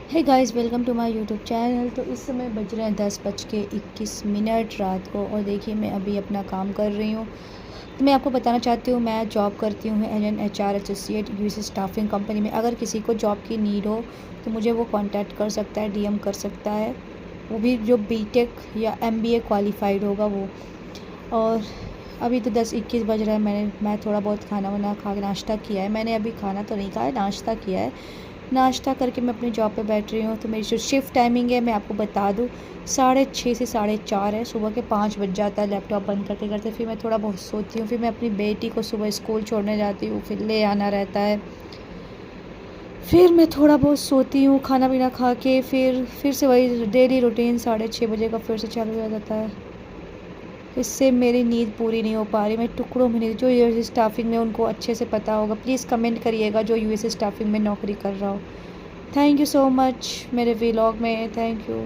Hey guys, welcome to my YouTube channel. तो इस समय बज रहे हैं 10:21 रात को और देखिए मैं अभी अपना काम कर रही हूँ। तो मैं आपको बताना चाहती हूँ, मैं जॉब करती हूँ as an HR associate US staffing company में। अगर किसी को जॉब की नीड हो तो मुझे वो कांटेक्ट कर सकता है, डीएम कर सकता है, वो भी जो बीटेक या एमबीए क्वालिफाइड होगा वो। और अभी तो 10:21 बज रहा है। मैं थोड़ा बहुत खाना वाना खा के नाश्ता किया है। मैंने अभी खाना तो नहीं खाया, नाश्ता किया है। नाश्ता करके मैं अपनी जॉब पे बैठ रही हूँ। तो मेरी जो शिफ्ट टाइमिंग है मैं आपको बता दूँ, 6:30 से 4:30 है। सुबह के 5 बज जाता है लैपटॉप बंद करते करते। फिर मैं थोड़ा बहुत सोती हूँ, फिर मैं अपनी बेटी को सुबह स्कूल छोड़ने जाती हूँ, फिर ले आना रहता है। फिर मैं थोड़ा बहुत सोती हूँ, खाना पीना खा के फिर से वही डेली रूटीन 6:30 बजे का फिर से चालू हो जाता है। इससे मेरी नींद पूरी नहीं हो पा रही, मैं टुकड़ों में नहीं। जो यूएस स्टाफिंग में उनको अच्छे से पता होगा, प्लीज़ कमेंट करिएगा जो यूएस स्टाफिंग में नौकरी कर रहा हो। थैंक यू सो मच मेरे व्लॉग में, थैंक यू।